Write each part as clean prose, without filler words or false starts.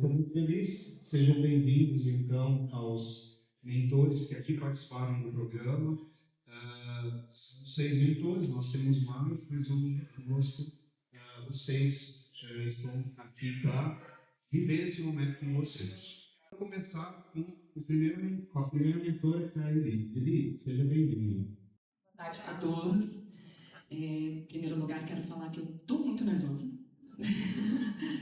estou muito feliz. Sejam bem-vindos, então, aos mentores que aqui participaram do programa. São 6 mentores, nós temos mais, mas hoje conosco os 6 estão aqui para viver esse momento com vocês. Vou começar com a primeira mentora, que é a Eli. Eli, seja bem-vinda. Boa tarde para todos. Em primeiro lugar, quero falar que eu estou muito nervosa.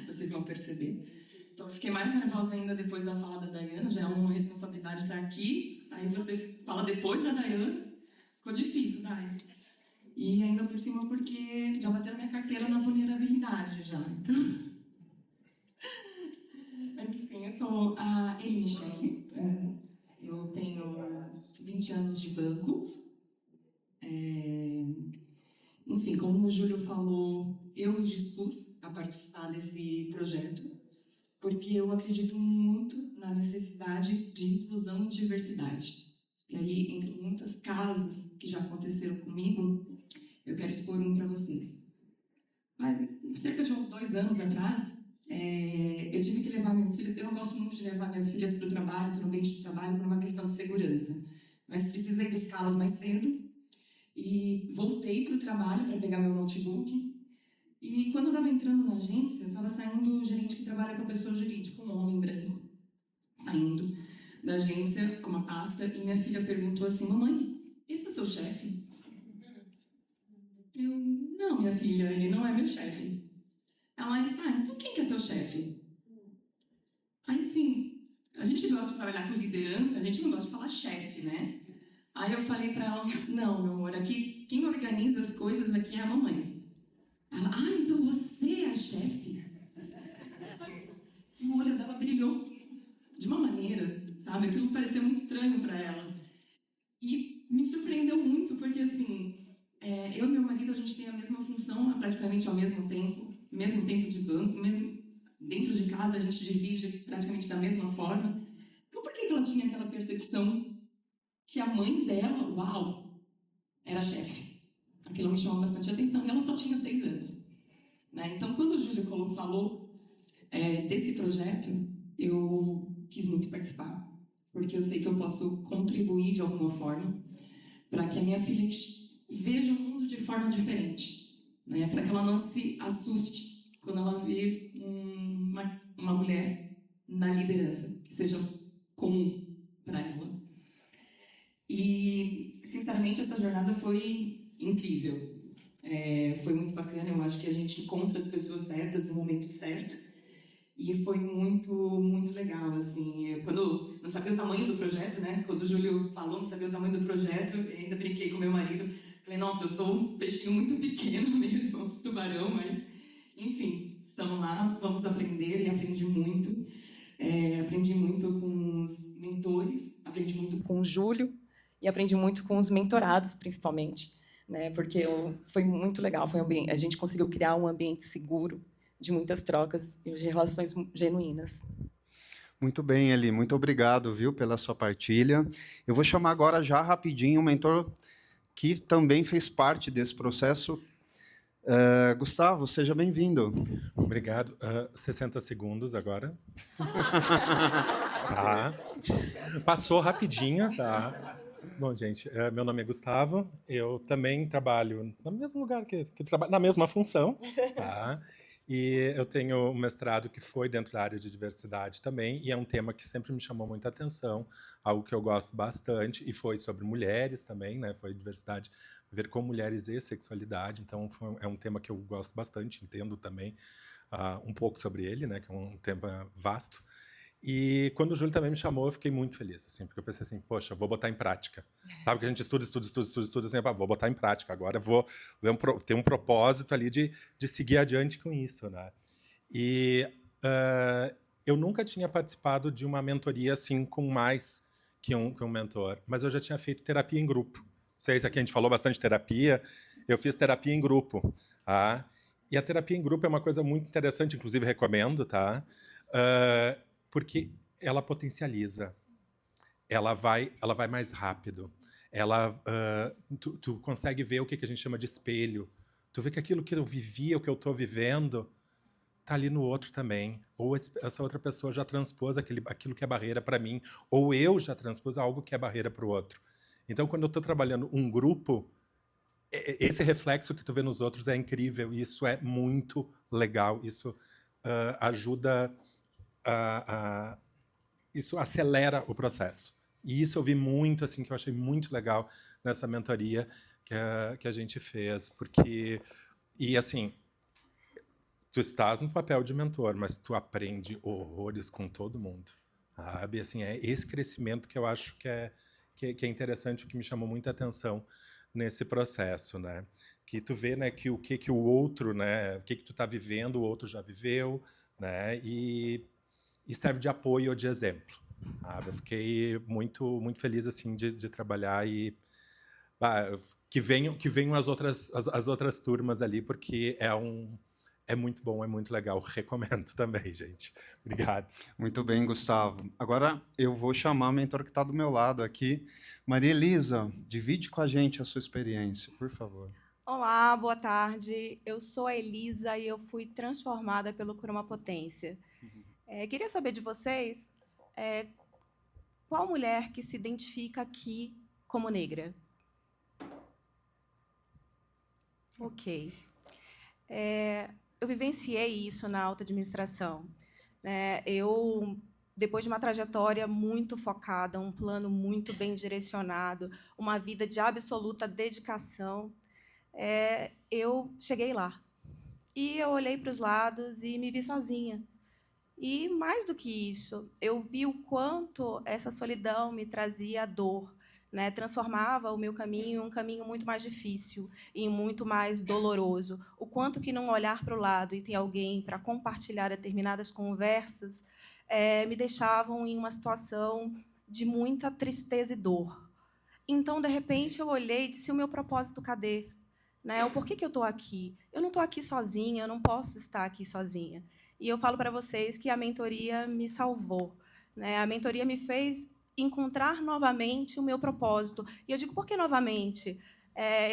Vocês vão perceber. Então, eu fiquei mais nervosa ainda depois da fala da Dayana. Já é uma responsabilidade estar aqui. Aí você fala depois da Dayana. Ficou difícil, Day. E ainda por cima porque já bateram minha carteira na vulnerabilidade já. Então... Mas, enfim, eu sou a Eli Michele. Eu tenho 20 anos de banco. Enfim, como o Júlio falou, eu me dispus a participar desse projeto porque eu acredito muito na necessidade de inclusão e diversidade. E aí, entre muitos casos que já aconteceram comigo, eu quero expor um para vocês. Mas, cerca de uns 2 anos atrás, eu tive que levar minhas filhas... Eu não gosto muito de levar minhas filhas para o trabalho, para o ambiente de trabalho, por uma questão de segurança. Mas precisei buscá-las mais cedo. E voltei para o trabalho para pegar meu notebook. E quando eu estava entrando na agência, estava saindo o gerente que trabalha com a pessoa jurídica, um homem branco, saindo da agência com uma pasta. E minha filha perguntou assim: mamãe, esse é o seu chefe? Eu, não, minha filha, ele não é meu chefe. Ela, tá, então quem que é teu chefe? Aí, sim, a gente gosta de trabalhar com liderança, a gente não gosta de falar chefe, né? Aí eu falei para ela, não, meu amor, aqui quem organiza as coisas aqui é a mamãe. Ela, então você é a chefe? E o olho dela brilhou de uma maneira, sabe? Aquilo pareceu muito estranho para ela. E me surpreendeu muito, porque assim, eu e meu marido, a gente tem a mesma função praticamente ao mesmo tempo de banco, mesmo dentro de casa a gente divide praticamente da mesma forma. Então por que ela tinha aquela percepção que a mãe dela, uau, era chefe? Aquilo me chamou bastante atenção, e ela só tinha 6 anos. Né? Então, quando o Júlio falou desse projeto, eu quis muito participar, porque eu sei que eu posso contribuir de alguma forma para que a minha filha veja o mundo de forma diferente, né? Para que ela não se assuste quando ela vê uma mulher na liderança, que seja comum para ela. E, sinceramente, essa jornada foi incrível. Foi muito bacana, eu acho que a gente encontra as pessoas certas no momento certo. E foi muito, muito legal, assim. Quando não sabia o tamanho do projeto, né? Quando o Júlio falou, não sabia o tamanho do projeto, eu ainda brinquei com meu marido. Falei, nossa, eu sou um peixinho muito pequeno mesmo, um tubarão, mas... Enfim, estamos lá, vamos aprender, e aprendi muito. Aprendi muito com os mentores, aprendi muito com o Júlio, e aprendi muito com os mentorados, principalmente, né? Porque foi muito legal, a gente conseguiu criar um ambiente seguro, de muitas trocas e de relações genuínas. Muito bem, Eli, muito obrigado, viu, pela sua partilha. Eu vou chamar agora já rapidinho um mentor que também fez parte desse processo. Gustavo, seja bem-vindo. Obrigado. 60 segundos agora. Tá. Passou rapidinho, tá? Bom, gente, meu nome é Gustavo. Eu também trabalho no mesmo lugar que trabalho, na mesma função, tá? E eu tenho um mestrado que foi dentro da área de diversidade também, e é um tema que sempre me chamou muita atenção, algo que eu gosto bastante, e foi sobre mulheres também, né? Foi diversidade, ver com mulheres e sexualidade, então é um tema que eu gosto bastante, entendo também um pouco sobre ele, né? Que é um tema vasto. E quando o Júlio também me chamou, eu fiquei muito feliz, assim, porque eu pensei assim, poxa, vou botar em prática. Sabe que a gente estuda, assim, vou botar em prática, agora vou ter um propósito ali de seguir adiante com isso, né? E eu nunca tinha participado de uma mentoria assim com mais que um mentor, mas eu já tinha feito terapia em grupo. Vocês aqui, a gente falou bastante de terapia, eu fiz terapia em grupo, tá? E a terapia em grupo é uma coisa muito interessante, inclusive recomendo, tá? Porque ela potencializa, ela vai mais rápido, tu consegue ver o que a gente chama de espelho, tu vê que aquilo que eu vivia, o que eu estou vivendo, tá ali no outro também. Ou essa outra pessoa já transpôs aquilo que é barreira para mim, ou eu já transpus algo que é barreira para o outro. Então, quando eu estou trabalhando um grupo, esse reflexo que tu vê nos outros é incrível, e isso é muito legal, isso ajuda isso acelera o processo. E isso eu vi muito, assim, que eu achei muito legal nessa mentoria que a gente fez, porque, e assim, tu estás no papel de mentor, mas tu aprende horrores com todo mundo, sabe? Assim, é esse crescimento que eu acho que é interessante, que me chamou muita atenção nesse processo, né? Que tu vê, né, que o que o outro, né, o que tu tá vivendo, o outro já viveu, né? E serve de apoio ou de exemplo. Eu fiquei muito muito feliz, assim, de trabalhar, e que venham as outras turmas ali, porque é muito bom, é muito legal. Recomendo também, gente. Obrigado. Muito bem, Gustavo. Agora eu vou chamar a mentora que está do meu lado aqui. Maria Elisa, divide com a gente a sua experiência, por favor. Olá, boa tarde. Eu sou a Elisa e eu fui transformada pelo Croma Potência. Queria saber de vocês qual mulher que se identifica aqui como negra? Ok. Eu vivenciei isso na alta administração. Depois de uma trajetória muito focada, um plano muito bem direcionado, uma vida de absoluta dedicação, eu cheguei lá. E eu olhei para os lados e me vi sozinha. E, mais do que isso, eu vi o quanto essa solidão me trazia dor, né? Transformava o meu caminho em um caminho muito mais difícil e muito mais doloroso. O quanto que não olhar para o lado e ter alguém para compartilhar determinadas conversas me deixavam em uma situação de muita tristeza e dor. Então, de repente, eu olhei e disse: o meu propósito cadê? Né? O porquê que eu estou aqui? Eu não estou aqui sozinha, eu não posso estar aqui sozinha. E eu falo para vocês que a mentoria me salvou, né? A mentoria me fez encontrar novamente o meu propósito. E eu digo, por que novamente?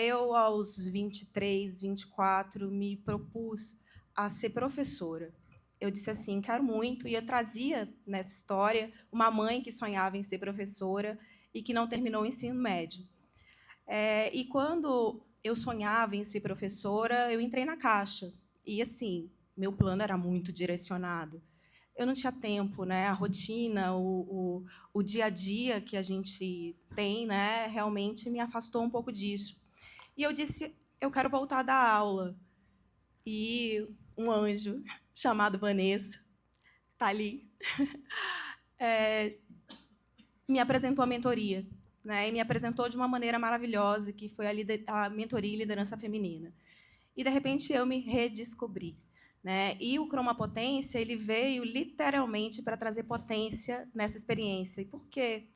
Eu, aos 23, 24, me propus a ser professora. Eu disse assim, quero muito, e eu trazia nessa história uma mãe que sonhava em ser professora e que não terminou o ensino médio. E quando eu sonhava em ser professora, eu entrei na Caixa. E, assim, meu plano era muito direcionado. Eu não tinha tempo, né? A rotina, o dia a dia que a gente tem, né, realmente me afastou um pouco disso. E eu disse, eu quero voltar a dar aula. E um anjo chamado Vanessa, está ali, me apresentou a mentoria, né? E me apresentou de uma maneira maravilhosa, que foi a mentoria e liderança feminina. E, de repente, eu me redescobri. Né? E o Croma Potência, ele veio literalmente para trazer potência nessa experiência. E por quê?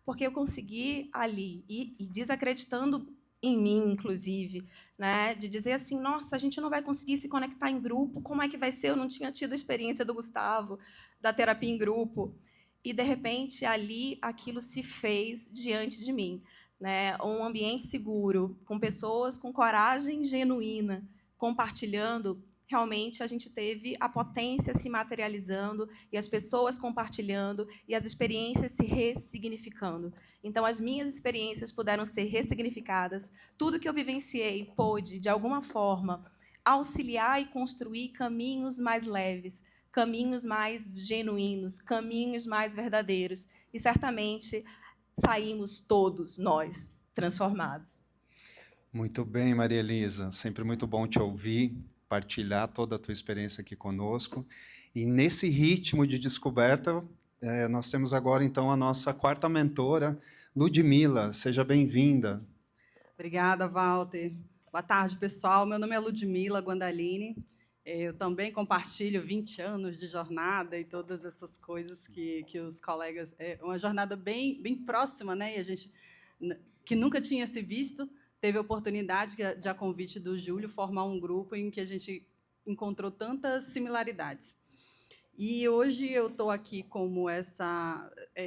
Porque eu consegui ali, e desacreditando em mim, inclusive, né? De dizer assim, nossa, a gente não vai conseguir se conectar em grupo, como é que vai ser? Eu não tinha tido a experiência do Gustavo, da terapia em grupo. E, de repente, ali, aquilo se fez diante de mim. Né? Um ambiente seguro, com pessoas com coragem genuína, compartilhando. Realmente, a gente teve a potência se materializando e as pessoas compartilhando e as experiências se ressignificando. Então, as minhas experiências puderam ser ressignificadas. Tudo que eu vivenciei pôde, de alguma forma, auxiliar e construir caminhos mais leves, caminhos mais genuínos, caminhos mais verdadeiros. E, certamente, saímos todos, nós, transformados. Muito bem, Maria Elisa. Sempre muito bom te ouvir, partilhar toda a tua experiência aqui conosco. E nesse ritmo de descoberta, nós temos agora, então, a nossa quarta mentora, Ludmila. Seja bem-vinda. Obrigada, Walter. Boa tarde, pessoal. Meu nome é Ludmila Guandalini. Eu também compartilho 20 anos de jornada e todas essas coisas que os colegas... É uma jornada bem próxima, né? E a gente, que nunca tinha se visto, teve a oportunidade, de a convite do Júlio, formar um grupo em que a gente encontrou tantas similaridades. E hoje eu estou aqui como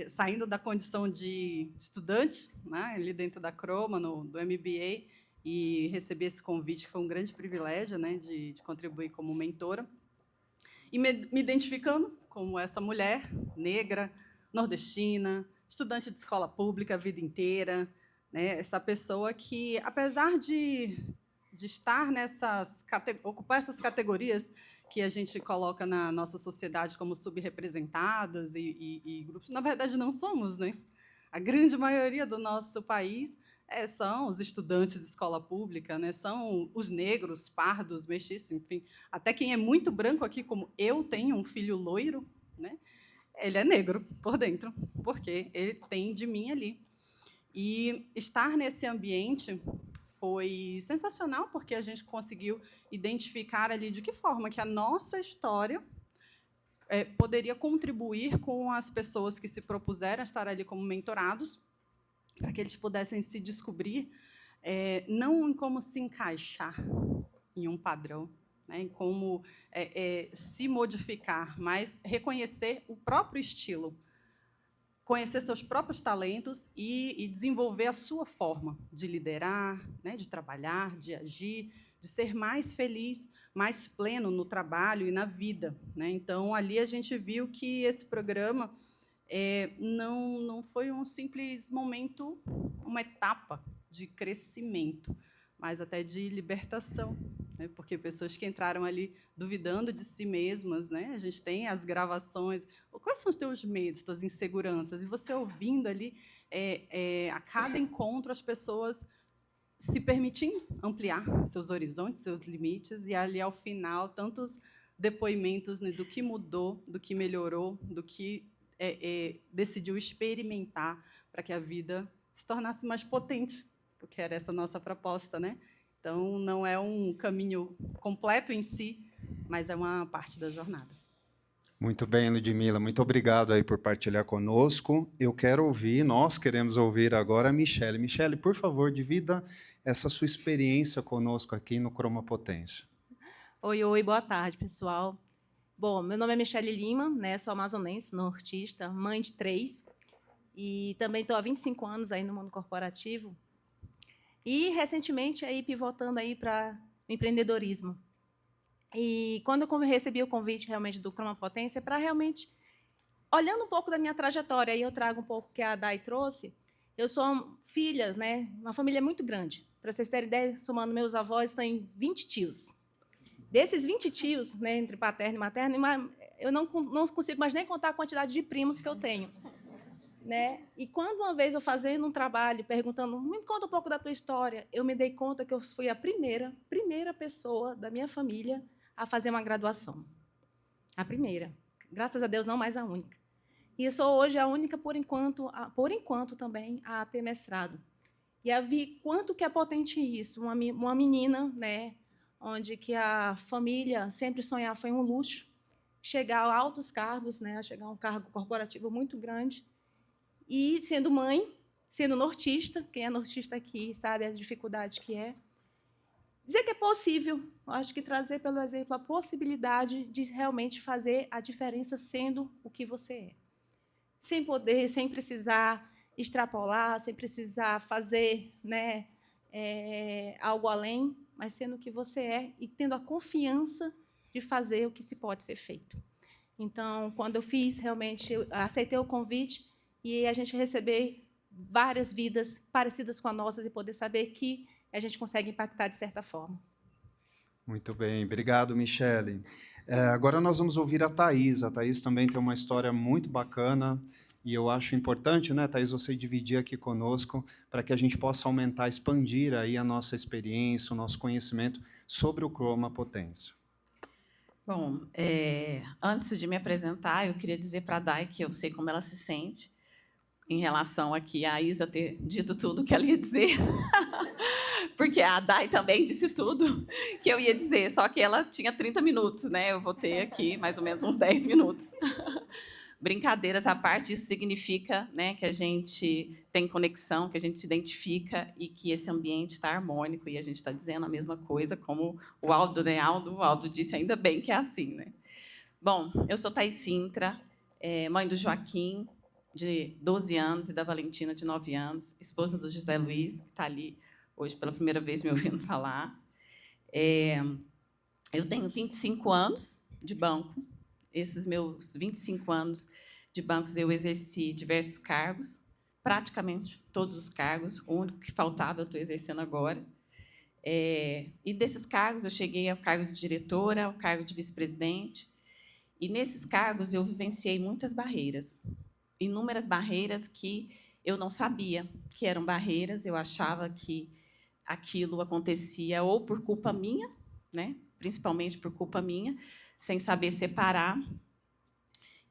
saindo da condição de estudante, né, ali dentro da Croma, do MBA, e recebi esse convite, que foi um grande privilégio, né, de contribuir como mentora. e me identificando como essa mulher negra, nordestina, estudante de escola pública a vida inteira, né? Essa pessoa que, apesar de estar ocupar essas categorias que a gente coloca na nossa sociedade como subrepresentadas e grupos, na verdade não somos, né? A grande maioria do nosso país são os estudantes de escola pública, né? São os negros, pardos, mestiços, enfim. Até quem é muito branco aqui, como eu tenho um filho loiro, né? Ele é negro por dentro, porque ele tem de mim ali. E estar nesse ambiente foi sensacional, porque a gente conseguiu identificar ali de que forma que a nossa história poderia contribuir com as pessoas que se propuseram a estar ali como mentorados, para que eles pudessem se descobrir, não em como se encaixar em um padrão, né, em como se modificar, mas reconhecer o próprio estilo, conhecer seus próprios talentos e desenvolver a sua forma de liderar, né, de trabalhar, de agir, de ser mais feliz, mais pleno no trabalho e na vida, né? Então, ali a gente viu que esse programa não foi um simples momento, uma etapa de crescimento, mas até de libertação, né? Porque pessoas que entraram ali duvidando de si mesmas, né? A gente tem as gravações, quais são os teus medos, tuas inseguranças, e você ouvindo ali, a cada encontro, as pessoas se permitem ampliar seus horizontes, seus limites, e ali, ao final, tantos depoimentos, né, do que mudou, do que melhorou, do que decidiu experimentar para que a vida se tornasse mais potente, porque era essa a nossa proposta, né? Então, não é um caminho completo em si, mas é uma parte da jornada. Muito bem, Ludmila, muito obrigado aí por partilhar conosco. Eu quero ouvir, nós queremos ouvir agora a Michele. Michele, por favor, divida essa sua experiência conosco aqui no Croma Potência. Oi, boa tarde, pessoal. Bom, meu nome é Michele Lima, né? Sou amazonense, nortista, mãe de 3, e também estou há 25 anos aí no mundo corporativo. E, recentemente, aí pivotando aí para empreendedorismo. E quando eu recebi o convite realmente do Croma Potência, para realmente, olhando um pouco da minha trajetória, aí eu trago um pouco que a Dai trouxe, eu sou filha, né? Uma família muito grande. Para vocês terem ideia, somando meus avós, tem 20 tios. Desses 20 tios, né, entre paterno e materno, eu não consigo mais nem contar a quantidade de primos que eu tenho. Né? E quando uma vez eu fazendo um trabalho, perguntando, me conta um pouco da tua história, eu me dei conta que eu fui a primeira pessoa da minha família a fazer uma graduação. A primeira. Graças a Deus, não mais a única. E eu sou hoje a única, por enquanto também, a ter mestrado. E a vi quanto que é potente isso. Uma menina, né, onde que a família sempre sonhava, foi um luxo, chegar a altos cargos, né, a chegar a um cargo corporativo muito grande, e sendo mãe, sendo nortista, quem é nortista aqui sabe a dificuldade que é. Dizer que é possível, eu acho que trazer pelo exemplo a possibilidade de realmente fazer a diferença sendo o que você é. Sem poder, sem precisar extrapolar, sem precisar fazer, né, algo além, mas sendo o que você é e tendo a confiança de fazer o que se pode ser feito. Então, quando eu fiz, realmente, eu aceitei o convite e a gente receber várias vidas parecidas com as nossas e poder saber que a gente consegue impactar de certa forma. Muito bem, obrigado, Michele. Agora nós vamos ouvir a Thaís. A Thaís também tem uma história muito bacana e eu acho importante, né, Thaís, você dividir aqui conosco para que a gente possa aumentar, expandir aí a nossa experiência, o nosso conhecimento sobre o Croma Potência. Bom, antes de me apresentar, eu queria dizer para a Dai que eu sei como ela se sente em relação aqui a Isa ter dito tudo que ela ia dizer. Porque a Dai também disse tudo que eu ia dizer, só que ela tinha 30 minutos, né? Eu vou ter aqui mais ou menos uns 10 minutos. Brincadeiras à parte, isso significa, né, que a gente tem conexão, que a gente se identifica e que esse ambiente está harmônico e a gente está dizendo a mesma coisa, como o Aldo, né? O Aldo disse, ainda bem que é assim, né? Bom, eu sou Thaís Sintra, mãe do Joaquim, de 12 anos, e da Valentina, de 9 anos, esposa do José Luiz, que está ali hoje pela primeira vez me ouvindo falar. Eu tenho 25 anos de banco, esses meus 25 anos de bancos, eu exerci diversos cargos, praticamente todos os cargos, o único que faltava eu estou exercendo agora. E desses cargos eu cheguei ao cargo de diretora, ao cargo de vice-presidente, e nesses cargos eu vivenciei muitas barreiras, inúmeras barreiras que eu não sabia que eram barreiras, eu achava que aquilo acontecia ou por culpa minha, né? Principalmente por culpa minha, sem saber separar.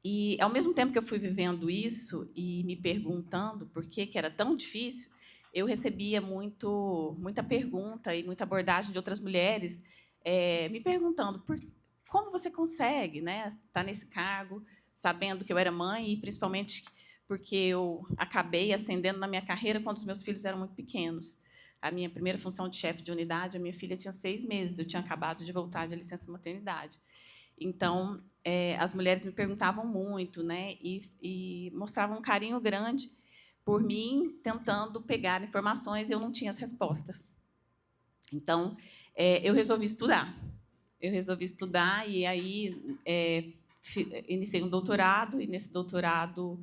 E, ao mesmo tempo que eu fui vivendo isso e me perguntando por que era tão difícil, eu recebia muita pergunta e muita abordagem de outras mulheres me perguntando como você consegue, né, estar nesse cargo, sabendo que eu era mãe e, principalmente, porque eu acabei ascendendo na minha carreira quando os meus filhos eram muito pequenos. A minha primeira função de chefe de unidade, a minha filha tinha 6 meses, eu tinha acabado de voltar de licença maternidade. Então, as mulheres me perguntavam muito, né, e mostravam um carinho grande por mim, tentando pegar informações, e eu não tinha as respostas. Então, eu resolvi estudar. E aí iniciei um doutorado, e nesse doutorado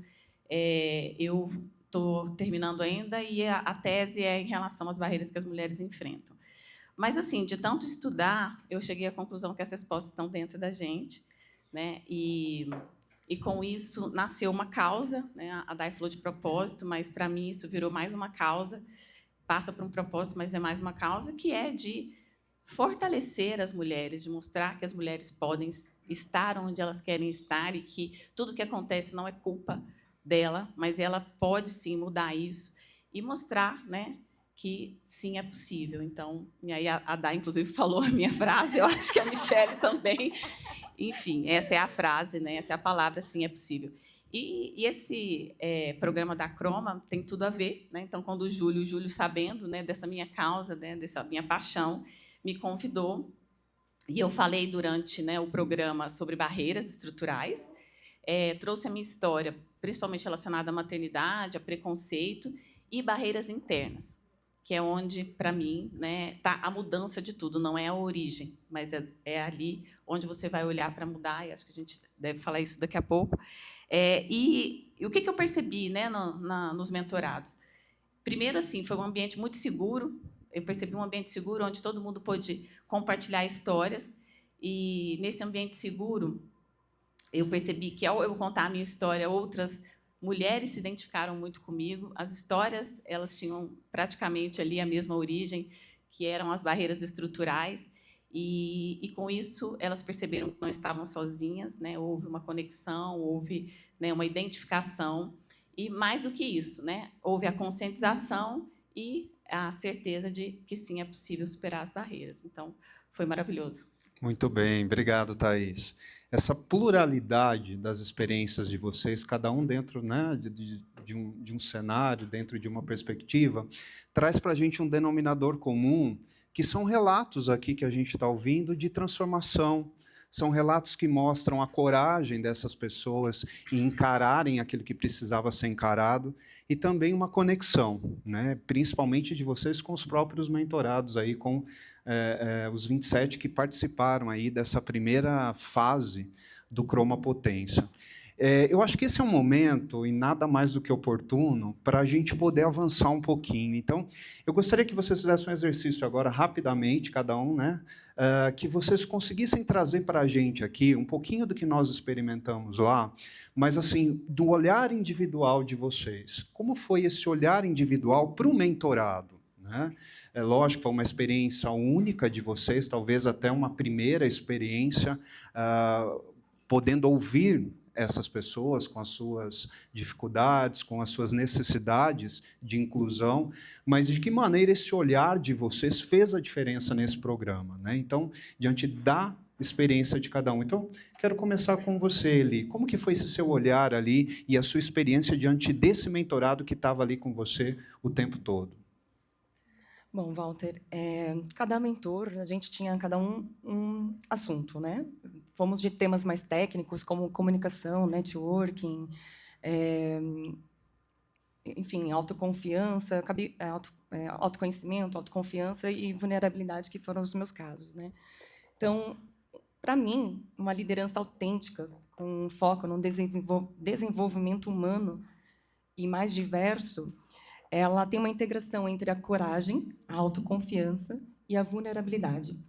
eu estou terminando ainda, e a tese é em relação às barreiras que as mulheres enfrentam. Mas, assim, de tanto estudar, eu cheguei à conclusão que as respostas estão dentro da gente, né? E com isso nasceu uma causa, né? A Dai falou de propósito, mas para mim isso virou mais uma causa, passa por um propósito, mas é mais uma causa, que é de fortalecer as mulheres, de mostrar que as mulheres podem estar onde elas querem estar e que tudo que acontece não é culpa dela, mas ela pode sim mudar isso e mostrar, né, que sim, é possível. Então, e aí a Dai, inclusive, falou a minha frase, eu acho que a Michelle também. Enfim, essa é a frase, né? Essa é a palavra, sim, é possível. E esse programa da Croma tem tudo a ver, né? Então, quando o Júlio sabendo, né, dessa minha causa, né, dessa minha paixão, me convidou, e eu falei durante, né, o programa sobre barreiras estruturais, trouxe a minha história, principalmente relacionada à maternidade, a preconceito e barreiras internas, que é onde, para mim, né, está a mudança de tudo. Não é a origem, mas é ali onde você vai olhar para mudar, e acho que a gente deve falar isso daqui a pouco. E o que eu percebi, né, nos mentorados? Primeiro, assim, foi um ambiente muito seguro. Eu percebi um ambiente seguro onde todo mundo pôde compartilhar histórias. E, nesse ambiente seguro, eu percebi que, ao eu contar a minha história, outras mulheres se identificaram muito comigo. As histórias, elas tinham praticamente ali a mesma origem, que eram as barreiras estruturais, e com isso elas perceberam que não estavam sozinhas, né? Houve uma conexão, houve, né, uma identificação, e mais do que isso, né, houve a conscientização e a certeza de que sim, é possível superar as barreiras. Então, foi maravilhoso. Muito bem, obrigado, Thaís. Essa pluralidade das experiências de vocês, cada um dentro, né, de um cenário, dentro de uma perspectiva, traz para a gente um denominador comum, que são relatos aqui que a gente está ouvindo de transformação. São relatos que mostram a coragem dessas pessoas em encararem aquilo que precisava ser encarado, e também uma conexão, né, principalmente de vocês com os próprios mentorados, aí, com os 27 que participaram aí dessa primeira fase do Croma Potência. Eu acho que esse é um momento, e nada mais do que oportuno, para a gente poder avançar um pouquinho. Então, eu gostaria que vocês fizessem um exercício agora, rapidamente, cada um, né, que vocês conseguissem trazer para a gente aqui um pouquinho do que nós experimentamos lá, mas, assim, do olhar individual de vocês. Como foi esse olhar individual para o mentorado, né? É lógico, foi uma experiência única de vocês, talvez até uma primeira experiência, podendo ouvir essas pessoas com as suas dificuldades, com as suas necessidades de inclusão, mas de que maneira esse olhar de vocês fez a diferença nesse programa, né? Então, diante da experiência de cada um. Então, quero começar com você, Eli. Como que foi esse seu olhar ali e a sua experiência diante desse mentorado que estava ali com você o tempo todo? Bom, Walter, cada mentor, a gente tinha cada um assunto, né? Fomos de temas mais técnicos, como comunicação, networking, enfim, autoconfiança, autoconhecimento, autoconfiança e vulnerabilidade, que foram os meus casos, né? Então, para mim, uma liderança autêntica, com foco no desenvolvimento humano e mais diverso, ela tem uma integração entre a coragem, a autoconfiança e a vulnerabilidade.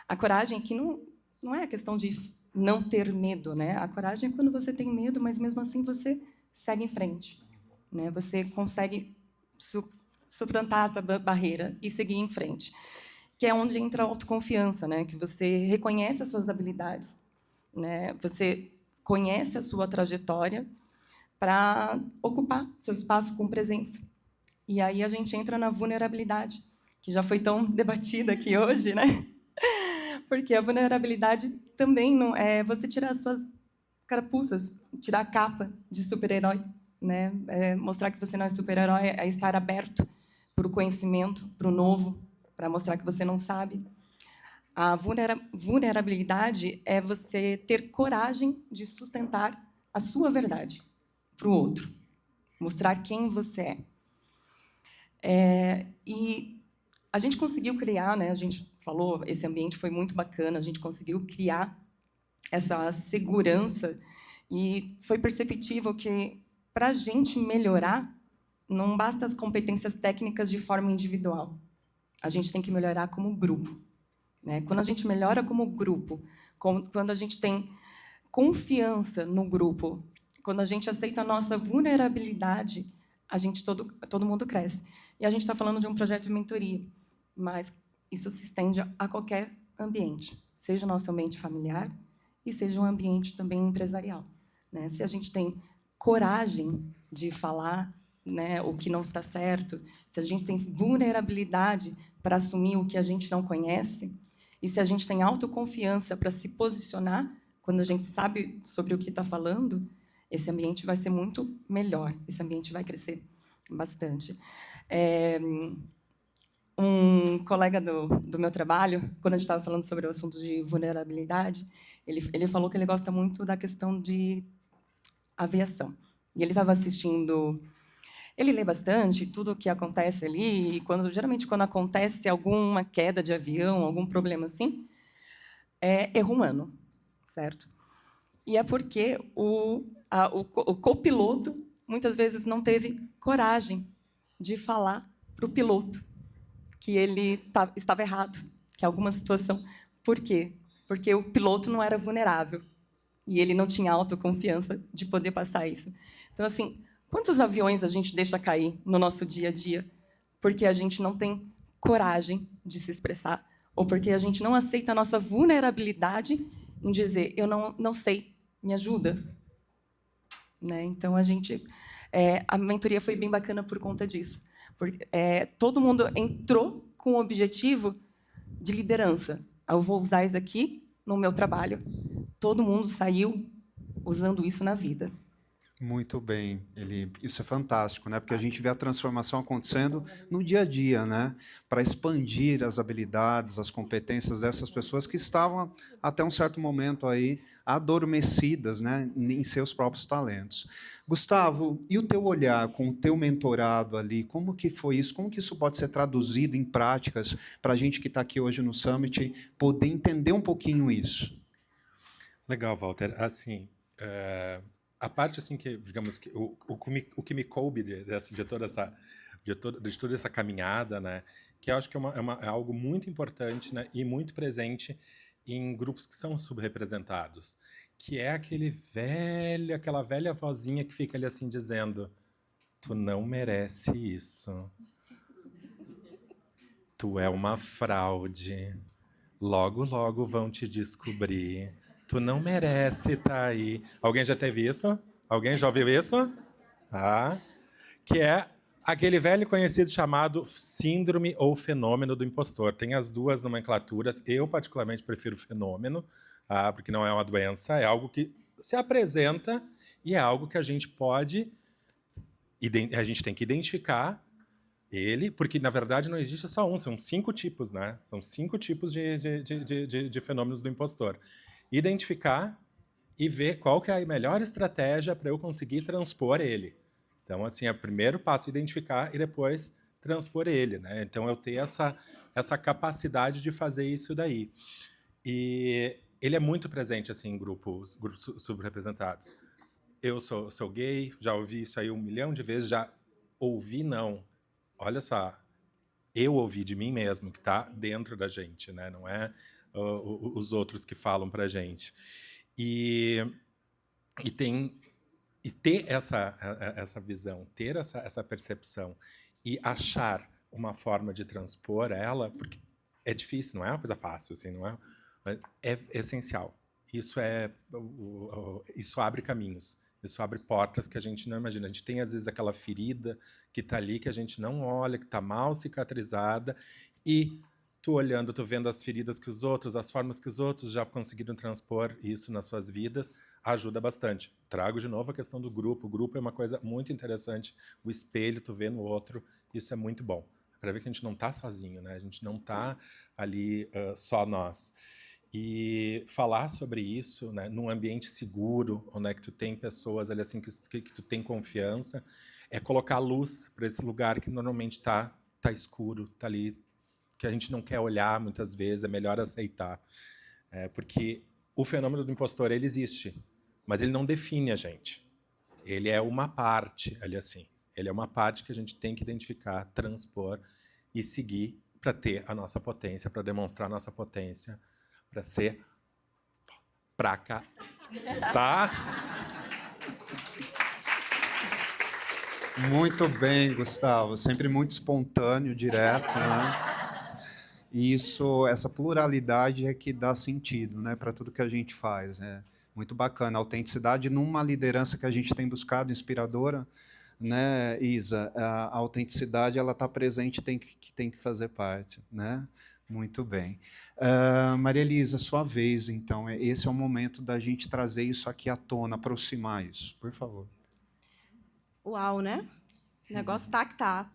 A coragem aqui não é a questão de não ter medo, né? A coragem é quando você tem medo, mas mesmo assim você segue em frente, né? Você consegue suplantar essa barreira e seguir em frente, que é onde entra a autoconfiança, né? Que você reconhece as suas habilidades, né? Você conhece a sua trajetória para ocupar seu espaço com presença. E aí a gente entra na vulnerabilidade, que já foi tão debatida aqui hoje, né? Porque a vulnerabilidade também não é você tirar as suas carapuças, tirar a capa de super-herói, né? Mostrar que você não é super-herói é estar aberto para o conhecimento, para o novo, para mostrar que você não sabe. A vulnerabilidade é você ter coragem de sustentar a sua verdade para o outro, mostrar quem você é. E a gente conseguiu criar, né? A gente falou, esse ambiente foi muito bacana, a gente conseguiu criar essa segurança e foi perceptível que, para a gente melhorar, não basta as competências técnicas de forma individual. A gente tem que melhorar como grupo, né? Quando a gente melhora como grupo, quando a gente tem confiança no grupo, quando a gente aceita a nossa vulnerabilidade, todo mundo cresce. E a gente está falando de um projeto de mentoria, mas isso se estende a qualquer ambiente, seja o nosso ambiente familiar e seja um ambiente também empresarial, né? Se a gente tem coragem de falar, né, o que não está certo, se a gente tem vulnerabilidade para assumir o que a gente não conhece, e se a gente tem autoconfiança para se posicionar quando a gente sabe sobre o que está falando, esse ambiente vai ser muito melhor, esse ambiente vai crescer bastante. Um colega do meu trabalho, quando a gente estava falando sobre o assunto de vulnerabilidade, ele falou que ele gosta muito da questão de aviação. E ele estava assistindo... Ele lê bastante tudo o que acontece ali, e geralmente quando acontece alguma queda de avião, algum problema assim, é erro humano, certo? E é porque o copiloto muitas vezes não teve coragem de falar para o piloto que ele estava errado, que alguma situação... Por quê? Porque o piloto não era vulnerável e ele não tinha autoconfiança de poder passar isso. Então, assim, quantos aviões a gente deixa cair no nosso dia a dia porque a gente não tem coragem de se expressar ou porque a gente não aceita a nossa vulnerabilidade em dizer, eu não sei, me ajuda? Né? Então, a mentoria foi bem bacana por conta disso. Porque, todo mundo entrou com o objetivo de liderança. Eu vou usar isso aqui no meu trabalho. Todo mundo saiu usando isso na vida. Muito bem, isso é fantástico, né? Porque a gente vê a transformação acontecendo no dia a dia, né? Para expandir as habilidades, as competências dessas pessoas que estavam até um certo momento aí adormecidas, né? Em seus próprios talentos. Gustavo, e o teu olhar com o teu mentorado ali, como que foi isso? Como que isso pode ser traduzido em práticas para a gente que está aqui hoje no Summit poder entender um pouquinho isso? Legal, Walter. Assim, a parte assim que, digamos que o que me coube de toda essa caminhada, né, que eu acho que é algo muito importante, né, e muito presente em grupos que são subrepresentados, que é aquela velha vozinha que fica ali assim dizendo: tu não merece isso, tu é uma fraude, logo logo vão te descobrir. Tu não merece estar aí. Alguém já teve isso? Alguém já ouviu isso? Que é aquele velho conhecido chamado síndrome ou fenômeno do impostor. Tem as duas nomenclaturas. Eu, particularmente, prefiro fenômeno, porque não é uma doença, é algo que se apresenta e é algo que a gente tem que identificar ele, porque, na verdade, não existe só um, são 5 tipos, né? São 5 tipos de fenômenos do impostor. Identificar e ver qual que é a melhor estratégia para eu conseguir transpor ele. Então, assim, é o primeiro passo identificar e depois transpor ele, né? Então, eu ter essa capacidade de fazer isso daí. E ele é muito presente assim em grupos subrepresentados. Eu sou gay, já ouvi isso aí 1 milhão de vezes, já ouvi não. Olha só, eu ouvi de mim mesmo, que está dentro da gente, né? Não é os outros que falam para a gente. E ter essa visão, ter essa percepção e achar uma forma de transpor ela, porque é difícil, não é uma coisa fácil, assim, não é? É essencial. Isso abre caminhos, isso abre portas que a gente não imagina. A gente tem, às vezes, aquela ferida que está ali, que a gente não olha, que está mal cicatrizada, e tu olhando, tu vendo as feridas que os outros, as formas que os outros já conseguiram transpor isso nas suas vidas, ajuda bastante. Trago de novo a questão do grupo. O grupo é uma coisa muito interessante. O espelho, tu vê no outro, isso é muito bom. Para ver que a gente não está sozinho, né? A gente não está ali só nós. E falar sobre isso, né, num ambiente seguro, onde é que tu tem pessoas ali assim que tu tem confiança, é colocar luz para esse lugar que normalmente tá escuro, tá ali, que a gente não quer olhar muitas vezes, é melhor aceitar. Porque o fenômeno do impostor, ele existe, mas ele não define a gente. Ele é uma parte, ali assim. Ele é uma parte que a gente tem que identificar, transpor e seguir para ter a nossa potência, para demonstrar a nossa potência, para ser pra cá, tá? Muito bem, Gustavo. Sempre muito espontâneo, direto, né? E essa pluralidade é que dá sentido, né, para tudo que a gente faz. É muito bacana. A autenticidade numa liderança que a gente tem buscado, inspiradora, né, Isa? A autenticidade, ela está presente, tem que fazer parte, né? Muito bem. Maria Elisa, sua vez, então. Esse é o momento da gente trazer isso aqui à tona, aproximar isso, por favor. Uau, né? O negócio tá que tá.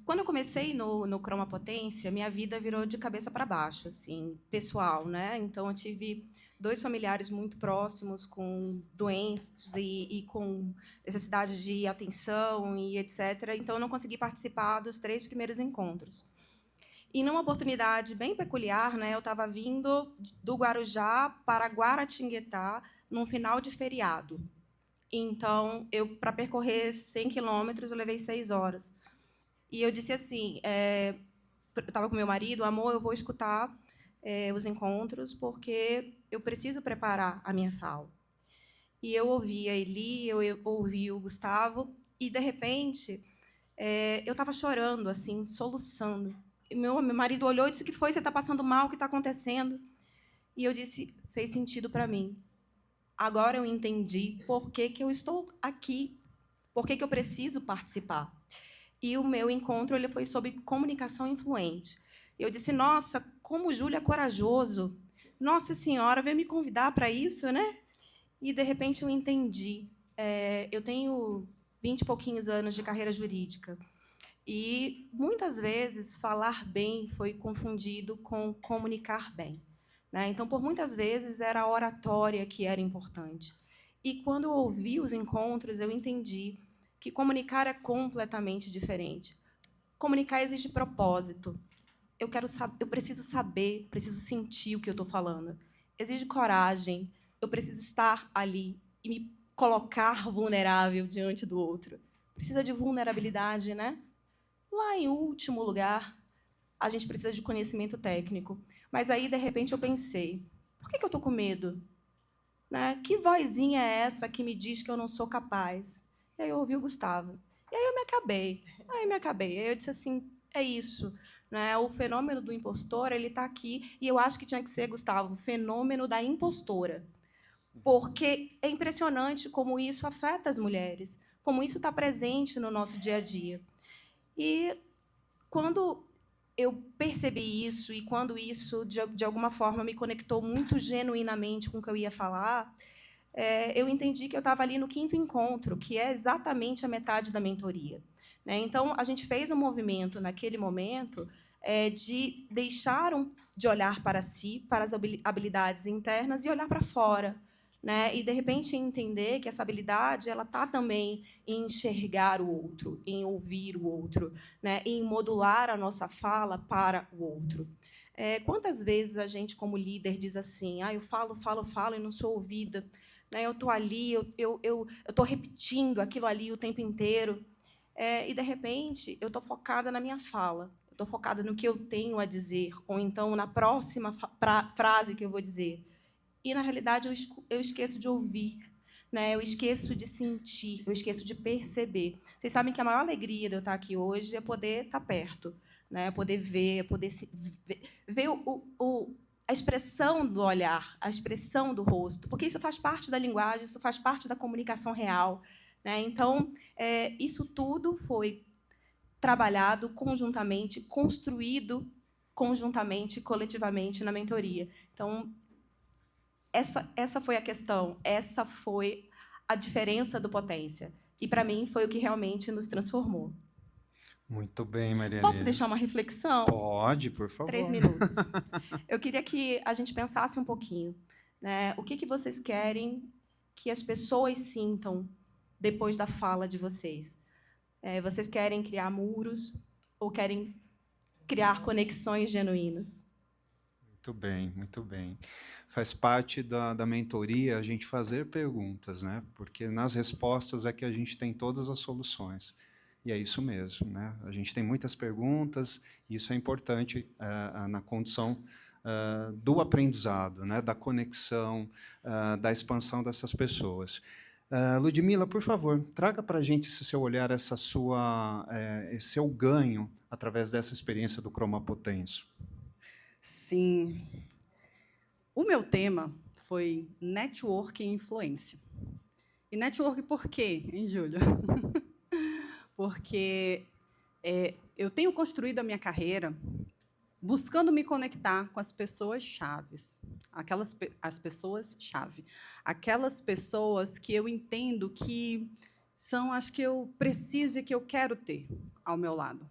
Quando eu comecei no Croma Potência, minha vida virou de cabeça para baixo, assim, pessoal, né? Então, eu tive 2 familiares muito próximos com doenças e com necessidade de atenção e etc. Então, eu não consegui participar dos 3 primeiros encontros. E, numa oportunidade bem peculiar, né, eu estava vindo do Guarujá para Guaratinguetá num final de feriado. Então, para percorrer 100 quilômetros, eu levei 6 horas. E eu disse assim, eu estava com meu marido, amor, eu vou escutar os encontros, porque eu preciso preparar a minha fala. E eu ouvi a Eli, eu ouvi o Gustavo, e, de repente, eu estava chorando, assim, soluçando. E meu marido olhou e disse, o que foi? Você está passando mal? O que está acontecendo? E eu disse, fez sentido para mim. Agora eu entendi por que eu estou aqui, por que eu preciso participar. E o meu encontro ele foi sobre comunicação influente. Eu disse, nossa, como o Júlio é corajoso. Nossa Senhora, veio me convidar para isso, né? E, de repente, eu entendi. Eu tenho 20 e pouquinhos anos de carreira jurídica. E, muitas vezes, falar bem foi confundido com comunicar bem, né? Então, por muitas vezes, era a oratória que era importante. E, quando eu ouvi os encontros, eu entendi que comunicar é completamente diferente. Comunicar exige propósito. Eu preciso saber, preciso sentir o que eu estou falando. Exige coragem. Eu preciso estar ali e me colocar vulnerável diante do outro. Precisa de vulnerabilidade, né? Lá, em último lugar, a gente precisa de conhecimento técnico. Mas aí, de repente, eu pensei, por que eu estou com medo? Né? Que vozinha é essa que me diz que eu não sou capaz? E aí eu ouvi o Gustavo. E aí eu me acabei. Aí eu disse assim, é isso. Né? O fenômeno do impostor, ele está aqui, e eu acho que tinha que ser, Gustavo, o fenômeno da impostora. Porque é impressionante como isso afeta as mulheres, como isso está presente no nosso dia a dia. E quando eu percebi isso, e quando isso, de alguma forma, me conectou muito genuinamente com o que eu ia falar, eu entendi que eu estava ali no 5º encontro, que é exatamente a metade da mentoria. Né? Então, a gente fez um movimento, naquele momento, de deixar de olhar para si, para as habilidades internas, e olhar para fora. Né? E, de repente, entender que essa habilidade ela está também em enxergar o outro, em ouvir o outro, né? Em modular a nossa fala para o outro. Quantas vezes a gente, como líder, diz assim, eu falo e não sou ouvida, né? Eu estou ali, eu estou repetindo aquilo ali o tempo inteiro, e, de repente, eu estou focada na minha fala, estou focada no que eu tenho a dizer, ou então na próxima frase que eu vou dizer. E, na realidade, eu esqueço de ouvir, né? Eu esqueço de sentir, eu esqueço de perceber. Vocês sabem que a maior alegria de eu estar aqui hoje é poder estar perto, né? Poder ver, poder ver a expressão do olhar, a expressão do rosto, porque isso faz parte da linguagem, isso faz parte da comunicação real, né? Então, isso tudo foi trabalhado conjuntamente, construído conjuntamente, coletivamente na mentoria. Então, essa foi a questão, essa foi a diferença do Potência. E, para mim, foi o que realmente nos transformou. Muito bem, Maria Posso Alice. deixar uma reflexão? Pode, por favor. 3 minutos. Eu queria que a gente pensasse um pouquinho, né? O que vocês querem que as pessoas sintam depois da fala de vocês? Vocês querem criar muros ou querem criar conexões genuínas? Muito bem, muito bem. Faz parte da mentoria a gente fazer perguntas, né? Porque nas respostas é que a gente tem todas as soluções. E é isso mesmo, né? A gente tem muitas perguntas, e isso é importante na condição do aprendizado, né? Da conexão, da expansão dessas pessoas. Ludmila, por favor, traga para a gente esse seu olhar, esse seu ganho através dessa experiência do Croma Potência. Sim. O meu tema foi network e influência. E network por quê, hein, Júlio? Porque eu tenho construído a minha carreira buscando me conectar com as pessoas chaves, as pessoas-chave, aquelas pessoas que eu entendo que são as que eu preciso e que eu quero ter ao meu lado.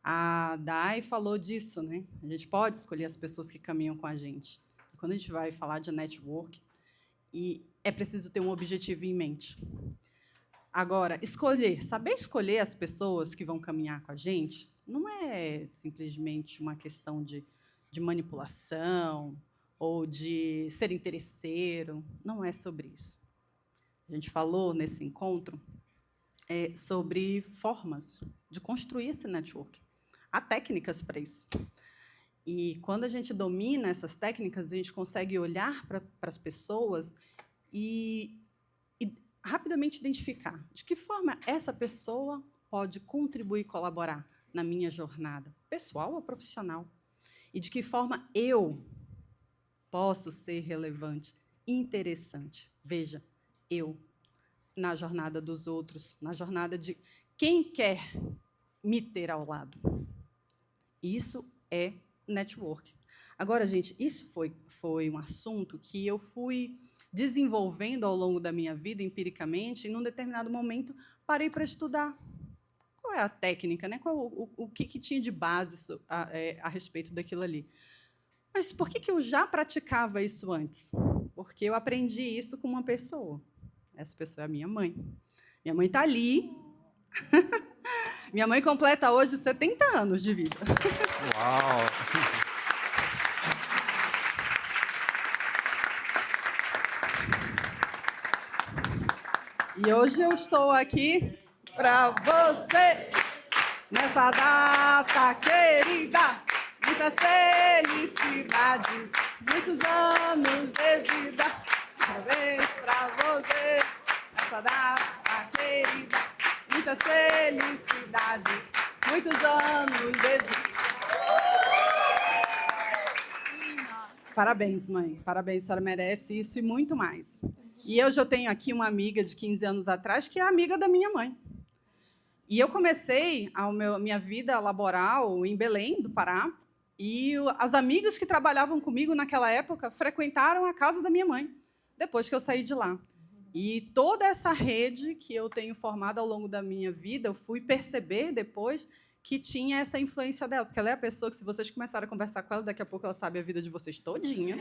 A Dai falou disso, né? A gente pode escolher as pessoas que caminham com a gente. Quando a gente vai falar de network, é preciso ter um objetivo em mente. Agora, saber escolher as pessoas que vão caminhar com a gente, não é simplesmente uma questão de manipulação ou de ser interesseiro. Não é sobre isso. A gente falou nesse encontro sobre formas de construir esse network. Há técnicas para isso. E, quando a gente domina essas técnicas, a gente consegue olhar para as pessoas e rapidamente identificar de que forma essa pessoa pode contribuir e colaborar na minha jornada, pessoal ou profissional. E de que forma eu posso ser relevante, interessante. Veja, eu, na jornada dos outros, na jornada de quem quer me ter ao lado. Isso é network. Agora, gente, isso foi um assunto que eu fui desenvolvendo ao longo da minha vida, empiricamente, e, num determinado momento, parei para estudar. Qual é a técnica, né? O que tinha de base a respeito daquilo ali? Mas por que eu já praticava isso antes? Porque eu aprendi isso com uma pessoa. Essa pessoa é a minha mãe. Minha mãe está ali. Minha mãe completa hoje 70 anos de vida. Uau! E hoje eu estou aqui para você, nessa data querida. Muitas felicidades, muitos anos de vida. Parabéns para você, nessa data querida. Muitas felicidades, muitos anos de vida. Parabéns, mãe. Parabéns, a senhora merece isso e muito mais. E eu já tenho aqui uma amiga de 15 anos atrás que é amiga da minha mãe. E eu comecei a minha vida laboral em Belém, do Pará, e as amigas que trabalhavam comigo naquela época frequentaram a casa da minha mãe, depois que eu saí de lá. E toda essa rede que eu tenho formado ao longo da minha vida, eu fui perceber depois que tinha essa influência dela, porque ela é a pessoa que, se vocês começarem a conversar com ela, daqui a pouco ela sabe a vida de vocês todinha.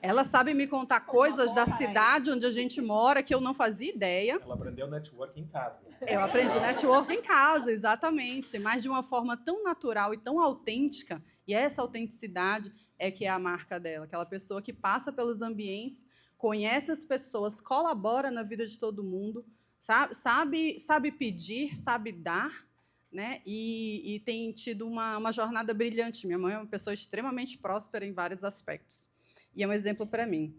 Ela sabe me contar coisas da cidade onde a gente mora que eu não fazia ideia. Ela aprendeu network em casa. Eu aprendi network em casa, exatamente, mas de uma forma tão natural e tão autêntica E essa autenticidade é que é a marca dela, aquela pessoa que passa pelos ambientes, conhece as pessoas, colabora na vida de todo mundo, sabe pedir, sabe dar, né? E tem tido uma jornada brilhante. Minha mãe é uma pessoa extremamente próspera em vários aspectos. E é um exemplo para mim.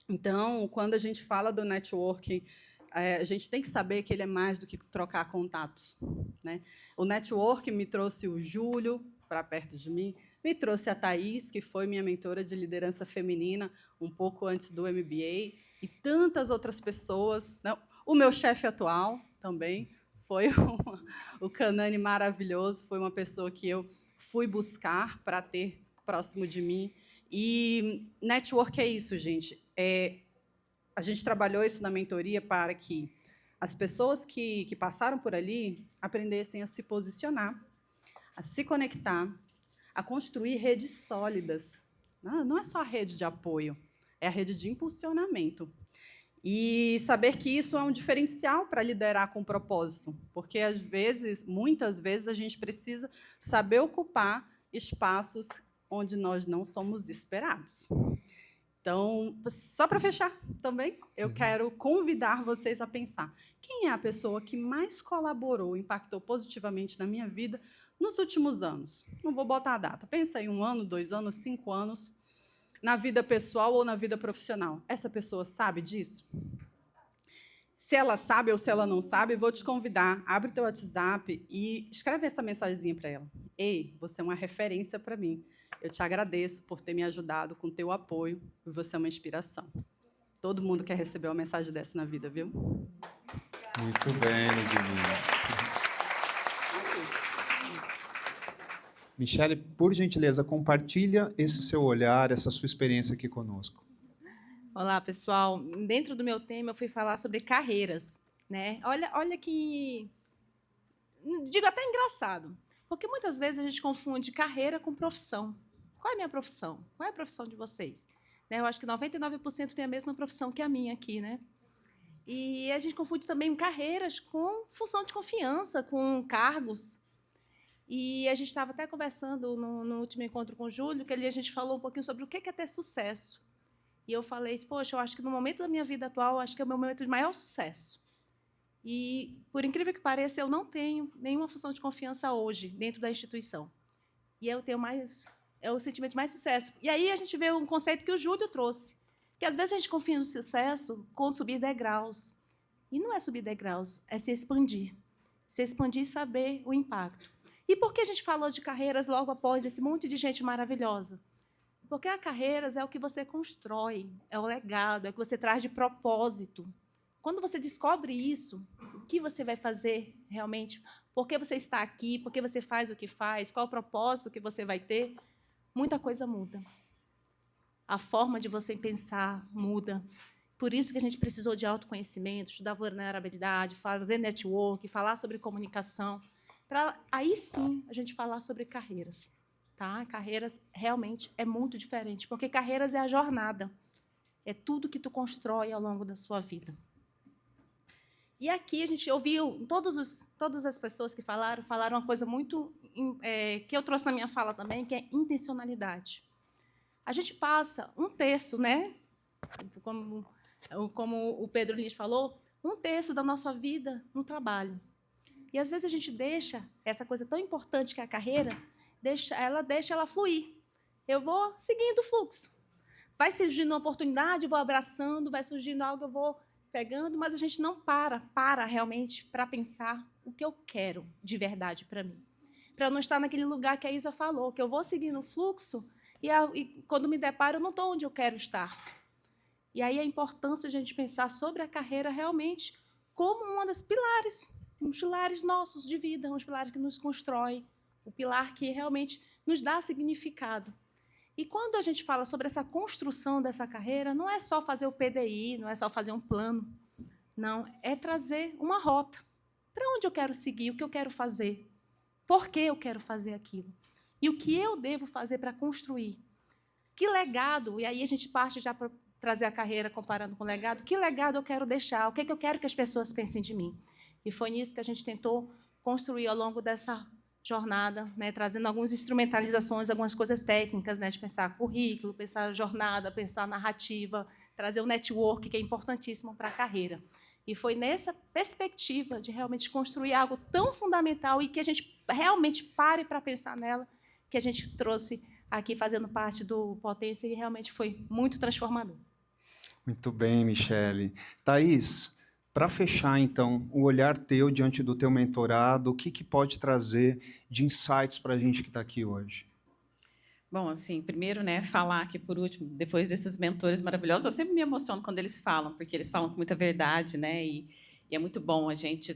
Então, quando a gente fala do networking, a gente tem que saber que ele é mais do que trocar contatos, né? O networking me trouxe o Júlio para perto de mim, me trouxe a Thaís, que foi minha mentora de liderança feminina um pouco antes do MBA, e tantas outras pessoas. Não, o meu chefe atual também foi o Canani maravilhoso, foi uma pessoa que eu fui buscar para ter próximo de mim. E network é isso, gente. A gente trabalhou isso na mentoria para que as pessoas que passaram por ali aprendessem a se posicionar, a se conectar, a construir redes sólidas. Não é só a rede de apoio, é a rede de impulsionamento. E saber que isso é um diferencial para liderar com propósito, porque, às vezes, muitas vezes, a gente precisa saber ocupar espaços onde nós não somos esperados. Então, só para fechar também, eu quero convidar vocês a pensar: quem é a pessoa que mais colaborou, impactou positivamente na minha vida nos últimos anos? Não vou botar a data. Pensa em 1 ano, 2 anos, 5 anos, na vida pessoal ou na vida profissional. Essa pessoa sabe disso? Se ela sabe ou se ela não sabe, vou te convidar, abre teu WhatsApp e escreve essa mensagenzinha para ela. Ei, você é uma referência para mim. Eu te agradeço por ter me ajudado com teu apoio e você é uma inspiração. Todo mundo quer receber uma mensagem dessa na vida, viu? Muito bem, Ludmila. Michele, por gentileza, compartilha esse seu olhar, essa sua experiência aqui conosco. Olá, pessoal. Dentro do meu tema, eu fui falar sobre carreiras, né? Olha que... digo até engraçado, porque muitas vezes a gente confunde carreira com profissão. Qual é a minha profissão? Qual é a profissão de vocês? Né? Eu acho que 99% tem a mesma profissão que a minha aqui, né? E a gente confunde também carreiras com função de confiança, com cargos. E a gente estava até conversando no último encontro com o Júlio, que ali a gente falou um pouquinho sobre o que é ter sucesso. E eu falei, poxa, eu acho que no momento da minha vida atual, acho que é o meu momento de maior sucesso. E, por incrível que pareça, eu não tenho nenhuma função de confiança hoje dentro da instituição. E eu tenho o sentimento de mais sucesso. E aí a gente vê um conceito que o Júlio trouxe, que às vezes a gente confia no sucesso com subir degraus. E não é subir degraus, é se expandir. Se expandir e saber o impacto. E por que a gente falou de carreiras logo após esse monte de gente maravilhosa? Porque a carreiras é o que você constrói, é o legado, é o que você traz de propósito. Quando você descobre isso, o que você vai fazer realmente, por que você está aqui, por que você faz o que faz, qual o propósito que você vai ter, muita coisa muda. A forma de você pensar muda. Por isso que a gente precisou de autoconhecimento, estudar vulnerabilidade, fazer network, falar sobre comunicação, para aí sim a gente falar sobre carreiras. Tá? Carreiras realmente é muito diferente, porque carreiras é a jornada, é tudo que tu constrói ao longo da sua vida. E aqui a gente ouviu, todas as pessoas que falaram uma coisa muito que eu trouxe na minha fala também, que é intencionalidade. A gente passa 1/3, né? Como o Pedro Lins falou, 1/3 da nossa vida no trabalho. E às vezes a gente deixa essa coisa tão importante que é a carreira, deixa ela fluir. Eu vou seguindo o fluxo. Vai surgindo uma oportunidade, eu vou abraçando, vai surgindo algo, eu vou pegando, mas a gente não para realmente para pensar o que eu quero de verdade para mim. Para eu não estar naquele lugar que a Isa falou, que eu vou seguindo o fluxo e quando me deparo, eu não estou onde eu quero estar. E aí a importância de a gente pensar sobre a carreira realmente como um dos pilares nossos de vida, um pilar que nos constrói, o pilar que realmente nos dá significado. E quando a gente fala sobre essa construção dessa carreira, não é só fazer o PDI, não é só fazer um plano. Não, é trazer uma rota. Para onde eu quero seguir, o que eu quero fazer, por que eu quero fazer aquilo. E o que eu devo fazer para construir. Que legado, e aí a gente parte já para trazer a carreira comparando com o legado, que legado eu quero deixar, o que eu quero que as pessoas pensem de mim. E foi nisso que a gente tentou construir ao longo dessa jornada, né, trazendo algumas instrumentalizações, algumas coisas técnicas, né, de pensar currículo, pensar jornada, pensar narrativa, trazer o network, que é importantíssimo para a carreira. E foi nessa perspectiva de realmente construir algo tão fundamental e que a gente realmente pare para pensar nela, que a gente trouxe aqui fazendo parte do Potência e realmente foi muito transformador. Muito bem, Michele. Thaís, para fechar, então, o olhar teu diante do teu mentorado, o que pode trazer de insights para a gente que está aqui hoje? Bom, assim, primeiro, né, falar aqui por último, depois desses mentores maravilhosos, eu sempre me emociono quando eles falam, porque eles falam com muita verdade, né, e é muito bom a gente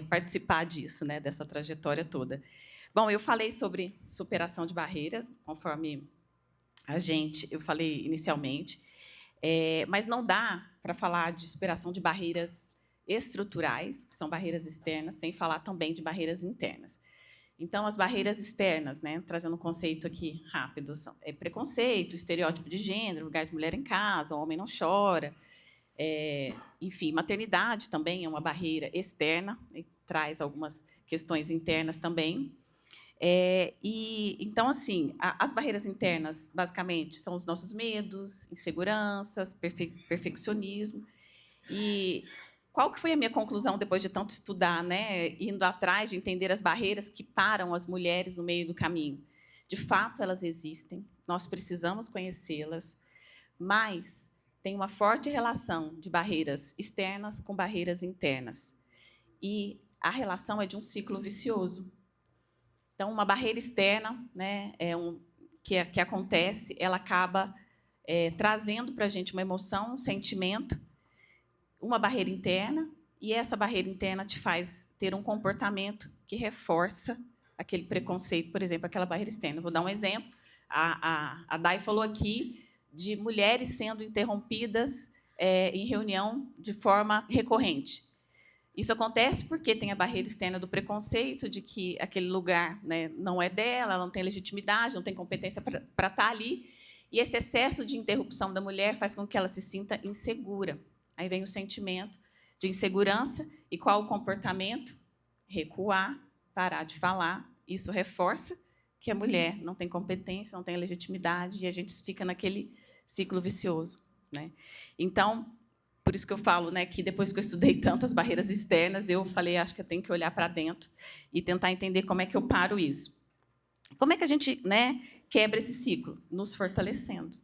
participar disso, né, dessa trajetória toda. Bom, eu falei sobre superação de barreiras, conforme eu falei inicialmente, mas não dá para falar de superação de barreiras estruturais, que são barreiras externas, sem falar também de barreiras internas. Então, as barreiras externas, né, trazendo um conceito aqui rápido, são preconceito, estereótipo de gênero, lugar de mulher em casa, o homem não chora. Enfim, maternidade também é uma barreira externa, e traz algumas questões internas também. Então, assim, as barreiras internas, basicamente, são os nossos medos, inseguranças, perfeccionismo. E qual que foi a minha conclusão depois de tanto estudar, né, indo atrás de entender as barreiras que param as mulheres no meio do caminho? De fato, elas existem, nós precisamos conhecê-las, mas tem uma forte relação de barreiras externas com barreiras internas. E a relação é de um ciclo vicioso. Então, uma barreira externa, né, que acontece, ela acaba trazendo para a gente uma emoção, um sentimento, uma barreira interna, e essa barreira interna te faz ter um comportamento que reforça aquele preconceito, por exemplo, aquela barreira externa. Vou dar um exemplo. A Dai falou aqui de mulheres sendo interrompidas em reunião de forma recorrente. Isso acontece porque tem a barreira externa do preconceito, de que aquele lugar, né, não é dela, ela não tem legitimidade, não tem competência para estar ali, e esse excesso de interrupção da mulher faz com que ela se sinta insegura. Aí vem o sentimento de insegurança, e qual o comportamento? Recuar, parar de falar. Isso reforça que a mulher não tem competência, não tem legitimidade, e a gente fica naquele ciclo vicioso, né? Então, por isso que eu falo, né, que depois que eu estudei tantas barreiras externas, eu falei, acho que eu tenho que olhar para dentro e tentar entender como é que eu paro isso. Como é que a gente, né, quebra esse ciclo? Nos fortalecendo.